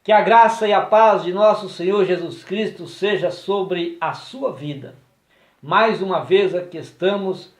Que a graça e a paz de nosso Senhor Jesus Cristo seja sobre a sua vida. Mais uma vez aqui estamos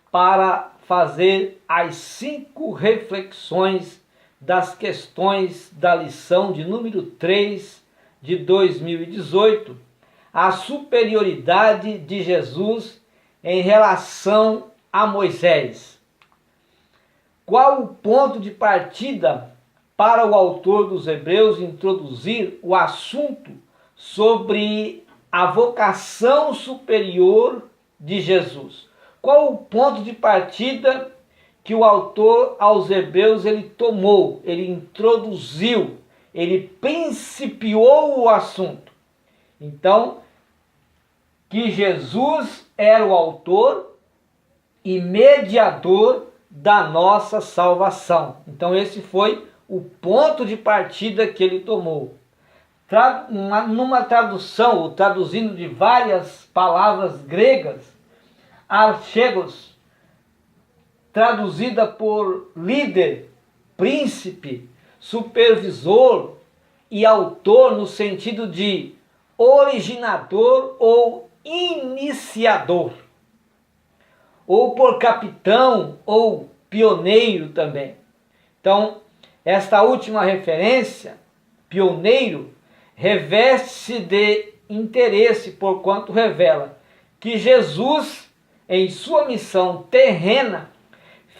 para fazer as 5 reflexões das questões da lição de número 3 de 2018, a superioridade de Jesus em relação a Moisés. Qual o ponto de partida para o autor dos Hebreus introduzir o assunto sobre a vocação superior de Jesus? Qual o ponto de partida que o autor aos Hebreus ele tomou, ele introduziu, ele principiou o assunto? Então, que Jesus era o autor e mediador da nossa salvação. Então esse foi o ponto de partida que ele tomou. Numa tradução, ou traduzindo de várias palavras gregas, archegos, traduzida por líder, príncipe, supervisor e autor no sentido de originador ou iniciador, ou por capitão ou pioneiro também. Então, esta última referência, pioneiro, reveste-se de interesse, porquanto revela que Jesus, em sua missão terrena,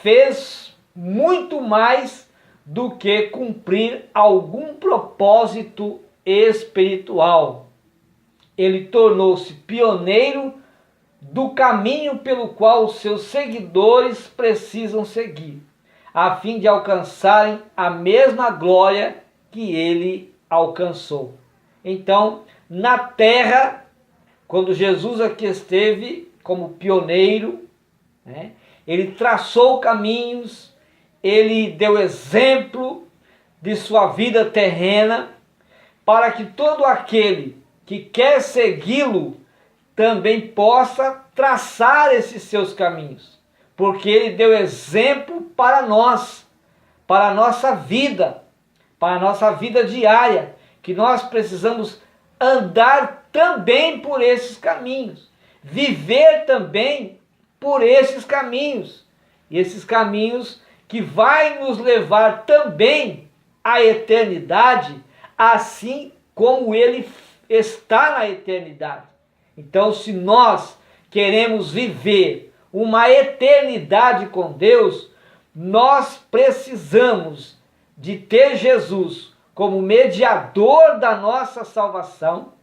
fez muito mais do que cumprir algum propósito espiritual. Ele tornou-se pioneiro do caminho pelo qual os seus seguidores precisam seguir, a fim de alcançarem a mesma glória que ele alcançou. Então, na terra, quando Jesus aqui esteve como pioneiro, ele traçou caminhos, ele deu exemplo de sua vida terrena, para que todo aquele que quer segui-lo também possa traçar esses seus caminhos, porque ele deu exemplo para nós, para a nossa vida diária, que nós precisamos andar também por esses caminhos, viver também por esses caminhos, e esses caminhos que vai nos levar também à eternidade, assim como ele está na eternidade. Então, se nós queremos viver uma eternidade com Deus, nós precisamos de ter Jesus como mediador da nossa salvação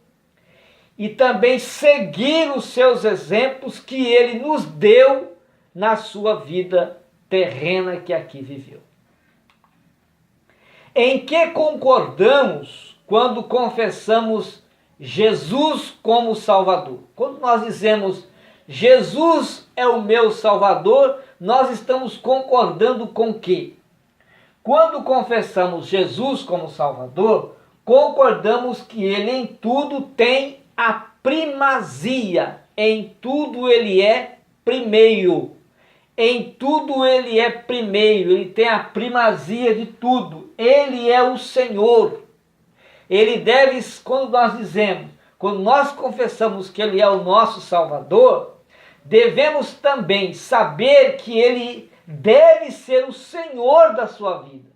e também seguir os seus exemplos que ele nos deu na sua vida terrena que aqui viveu. Em que concordamos quando confessamos Jesus como Salvador? Quando nós dizemos Jesus é o meu Salvador, nós estamos concordando com o quê? Quando confessamos Jesus como Salvador, concordamos que ele em tudo tem a primazia, em tudo ele é primeiro. Em tudo ele é primeiro, ele tem a primazia de tudo. Ele é o Senhor. Ele deve, quando nós confessamos que ele é o nosso Salvador, devemos também saber que ele deve ser o Senhor da sua vida.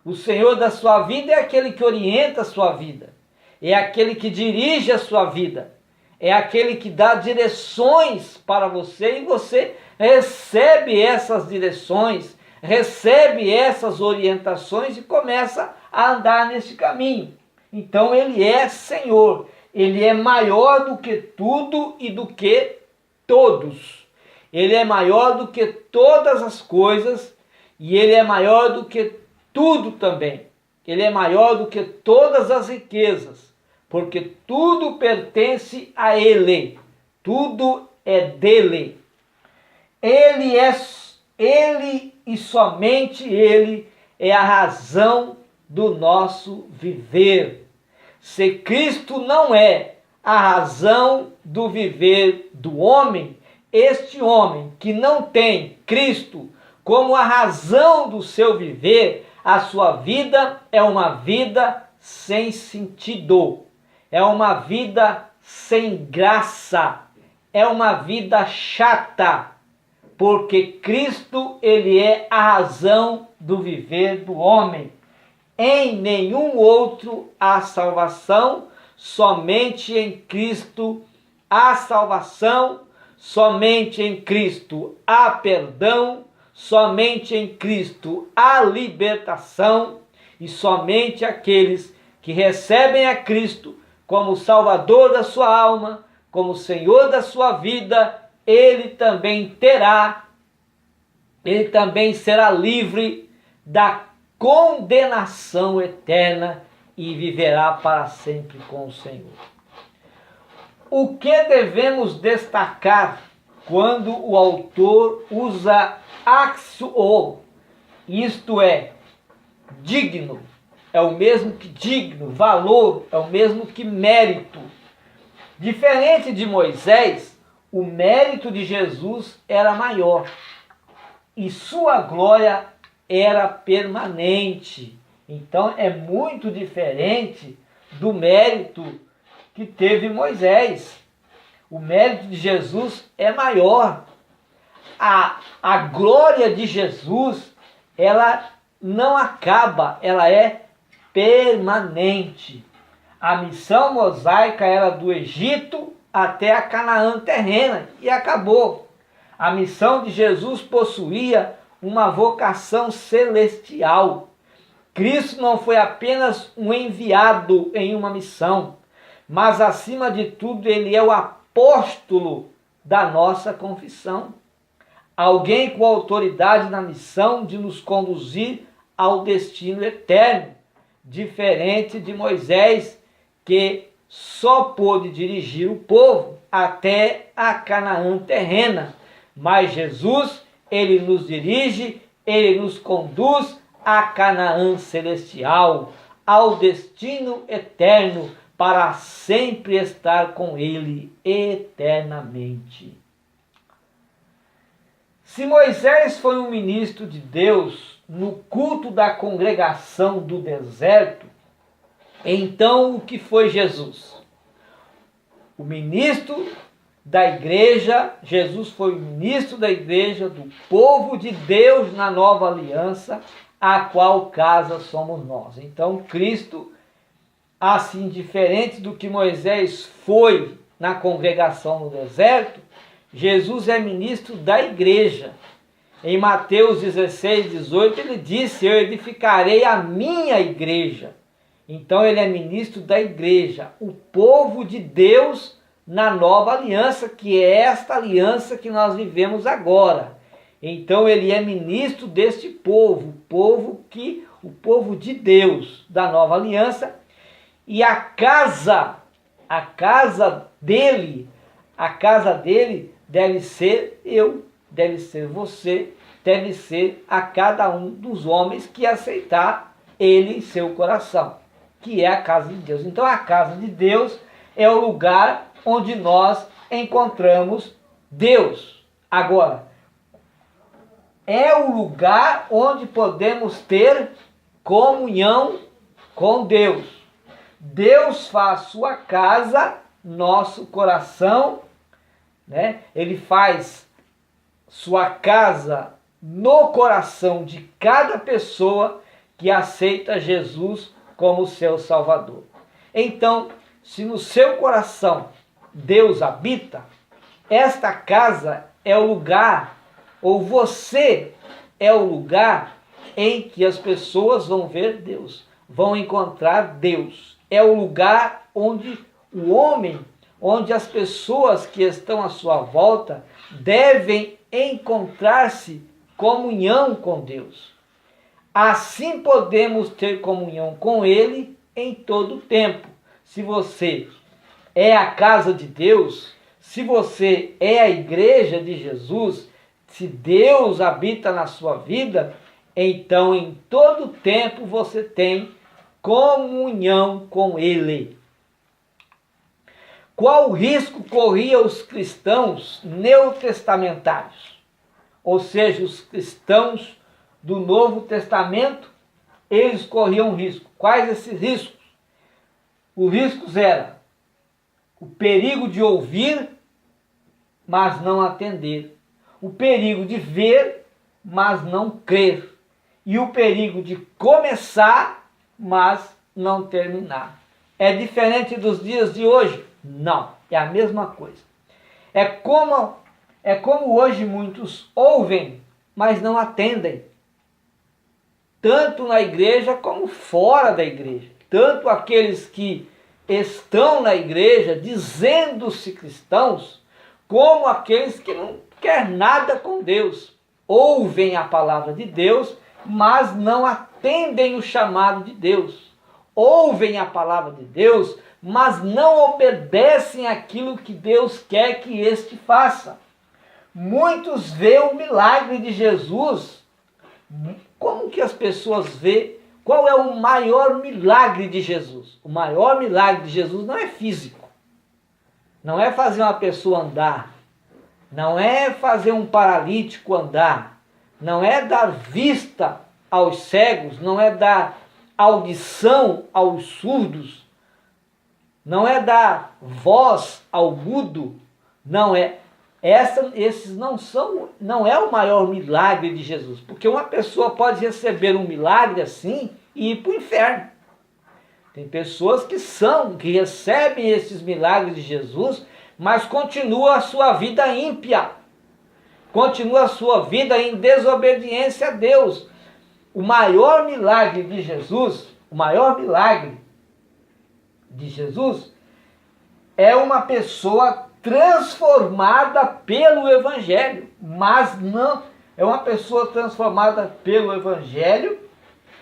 O Senhor da sua vida é aquele que orienta a sua vida, é aquele que dirige a sua vida, é aquele que dá direções para você e você recebe essas direções, recebe essas orientações e começa a andar nesse caminho. Então ele é Senhor, ele é maior do que tudo e do que todos. Ele é maior do que todas as coisas e ele é maior do que tudo também. Ele é maior do que todas as riquezas, porque tudo pertence a ele, tudo é dele. Ele e somente ele é a razão do nosso viver. Se Cristo não é a razão do viver do homem, este homem que não tem Cristo como a razão do seu viver, a sua vida é uma vida sem sentido, é uma vida sem graça, é uma vida chata, porque Cristo, ele é a razão do viver do homem. Em nenhum outro há salvação, somente em Cristo há salvação, somente em Cristo há perdão, somente em Cristo há libertação, e somente aqueles que recebem a Cristo como Salvador da sua alma, como Senhor da sua vida, ele também será livre da condenação eterna e viverá para sempre com o Senhor. O que devemos destacar quando o autor usa axio, isto é, digno, é o mesmo que digno, valor, é o mesmo que mérito. Diferente de Moisés, o mérito de Jesus era maior e sua glória era permanente. Então é muito diferente do mérito que teve Moisés. O mérito de Jesus é maior. A glória de Jesus, ela não acaba, ela é permanente. A missão mosaica era do Egito até a Canaã terrena e acabou. A missão de Jesus possuía uma vocação celestial. Cristo não foi apenas um enviado em uma missão, mas acima de tudo ele é o apóstolo da nossa confissão. Alguém com autoridade na missão de nos conduzir ao destino eterno, diferente de Moisés, que só pôde dirigir o povo até a Canaã terrena. Mas Jesus, ele nos dirige, ele nos conduz a Canaã celestial, ao destino eterno, para sempre estar com ele eternamente. Se Moisés foi um ministro de Deus no culto da congregação do deserto, então o que foi Jesus? O ministro da igreja, Jesus foi o ministro da igreja, do povo de Deus na nova aliança, a qual casa somos nós. Então Cristo, assim diferente do que Moisés foi na congregação no deserto, Jesus é ministro da igreja. Em Mateus 16, 18, ele disse: eu edificarei a minha igreja. Então ele é ministro da igreja, o povo de Deus na nova aliança, que é esta aliança que nós vivemos agora. Então ele é ministro deste povo, o povo de Deus da nova aliança, e a casa dele deve ser eu, deve ser você, deve ser a cada um dos homens que aceitar ele em seu coração, que é a casa de Deus. Então a casa de Deus é o lugar onde nós encontramos Deus. Agora, é o lugar onde podemos ter comunhão com Deus. Deus faz sua casa, nosso coração, né? Ele faz sua casa no coração de cada pessoa que aceita Jesus como seu Salvador. Então, se no seu coração Deus habita, esta casa é o lugar, ou você é o lugar em que as pessoas vão ver Deus, vão encontrar Deus. É o lugar onde o homem, onde as pessoas que estão à sua volta devem encontrar-se comunhão com Deus. Assim podemos ter comunhão com Ele em todo o tempo. Se você é a casa de Deus, se você é a igreja de Jesus, se Deus habita na sua vida, então em todo o tempo você tem comunhão com Ele. Qual risco corriam os cristãos neotestamentários? Ou seja, os cristãos do Novo Testamento, eles corriam risco. Quais esses riscos? Os riscos eram o perigo de ouvir, mas não atender. O perigo de ver, mas não crer. E o perigo de começar, mas não terminar. É diferente dos dias de hoje? Não, é a mesma coisa. É como hoje muitos ouvem, mas não atendem. Tanto na igreja como fora da igreja. Tanto aqueles que estão na igreja dizendo-se cristãos, como aqueles que não querem nada com Deus. Ouvem a palavra de Deus, mas não atendem o chamado de Deus. Ouvem a palavra de Deus, mas não obedecem aquilo que Deus quer que este faça. Muitos veem o milagre de Jesus. Como que as pessoas veem? Qual é o maior milagre de Jesus? O maior milagre de Jesus não é físico. Não é fazer uma pessoa andar. Não é fazer um paralítico andar. Não é dar vista aos cegos. Não é dar audição aos surdos. Não é dar voz ao mudo. Não é. Esses não é o maior milagre de Jesus, porque uma pessoa pode receber um milagre assim e ir para o inferno. Tem pessoas que recebem esses milagres de Jesus, mas continua a sua vida ímpia, continua a sua vida em desobediência a Deus. O maior milagre de Jesus, é uma pessoa transformada pelo Evangelho, mas não é uma pessoa transformada pelo Evangelho.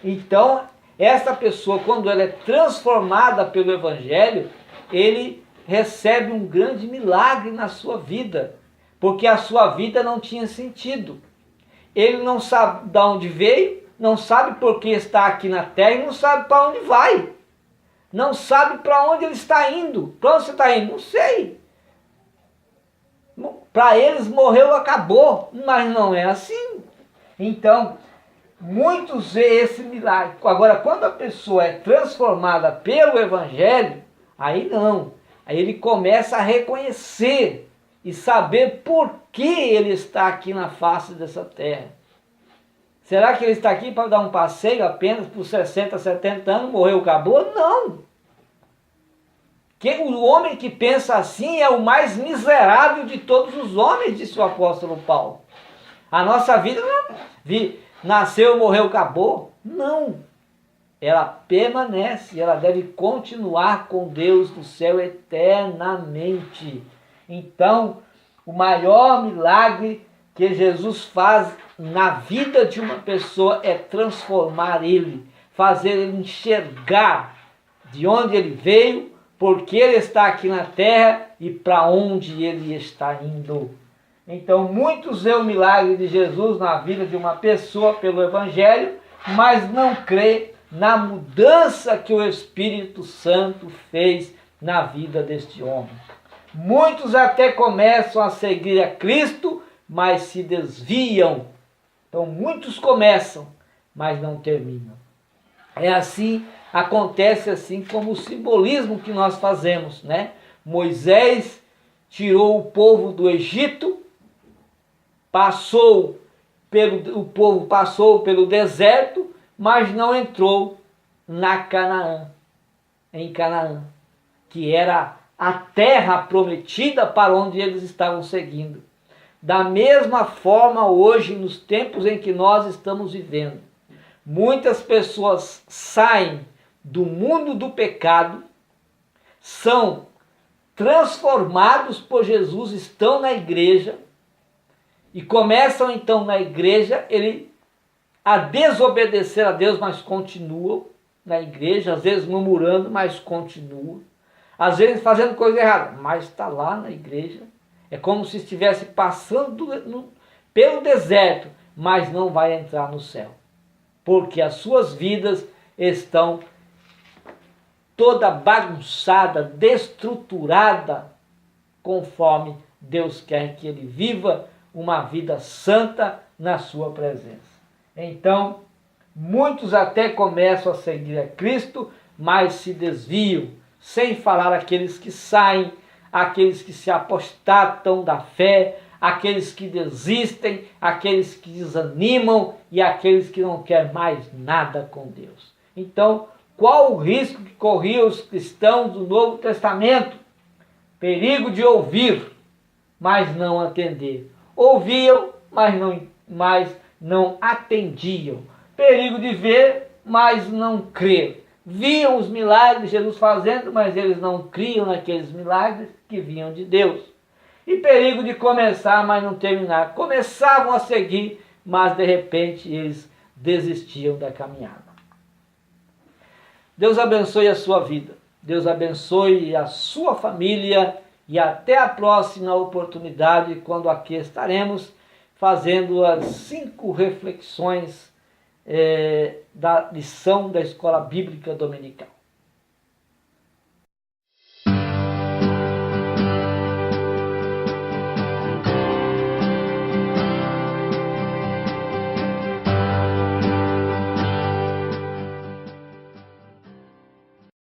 Então, essa pessoa, quando ela é transformada pelo Evangelho, ele recebe um grande milagre na sua vida, porque a sua vida não tinha sentido. Ele não sabe de onde veio, não sabe por que está aqui na terra e não sabe para onde vai. Não sabe para onde ele está indo. Para onde você está indo? Não sei. Para eles morreu, acabou, mas não é assim. Então, muitos veem esse milagre. Agora, quando a pessoa é transformada pelo Evangelho, aí não. Aí ele começa a reconhecer e saber por que ele está aqui na face dessa terra. Será que ele está aqui para dar um passeio apenas por 60, 70 anos, morreu, acabou? Não. O homem que pensa assim é o mais miserável de todos os homens, disse o apóstolo Paulo. A nossa vida não nasceu, morreu, acabou. Não. Ela permanece, ela deve continuar com Deus no céu eternamente. Então, o maior milagre que Jesus faz na vida de uma pessoa é transformar ele, fazer ele enxergar de onde ele veio, porque ele está aqui na terra e para onde ele está indo. Então, muitos veem o milagre de Jesus na vida de uma pessoa pelo Evangelho, mas não crê na mudança que o Espírito Santo fez na vida deste homem. Muitos até começam a seguir a Cristo, mas se desviam. Então, muitos começam, mas não terminam. É assim. Acontece assim como o simbolismo que nós fazemos, né? Moisés tirou o povo do Egito, o povo passou pelo deserto, mas não entrou em Canaã, que era a terra prometida para onde eles estavam seguindo. Da mesma forma hoje, nos tempos em que nós estamos vivendo, muitas pessoas saem do mundo do pecado, são transformados por Jesus, estão na igreja e começam então na igreja a desobedecer a Deus, mas continuam na igreja, às vezes murmurando, mas continuam, às vezes fazendo coisa errada, mas está lá na igreja. É como se estivesse passando pelo deserto, mas não vai entrar no céu, porque as suas vidas estão toda bagunçada, destruturada, conforme Deus quer que ele viva uma vida santa na sua presença. Então, muitos até começam a seguir a Cristo, mas se desviam, sem falar aqueles que saem, aqueles que se apostatam da fé, aqueles que desistem, aqueles que desanimam e aqueles que não querem mais nada com Deus. Então, qual o risco que corriam os cristãos do Novo Testamento? Perigo de ouvir, mas não atender. Ouviam, mas não atendiam. Perigo de ver, mas não crer. Viam os milagres de Jesus fazendo, mas eles não criam naqueles milagres que vinham de Deus. E perigo de começar, mas não terminar. Começavam a seguir, mas de repente eles desistiam da caminhada. Deus abençoe a sua vida. Deus abençoe a sua família e até a próxima oportunidade, quando aqui estaremos fazendo as 5 reflexões da lição da Escola Bíblica Dominical.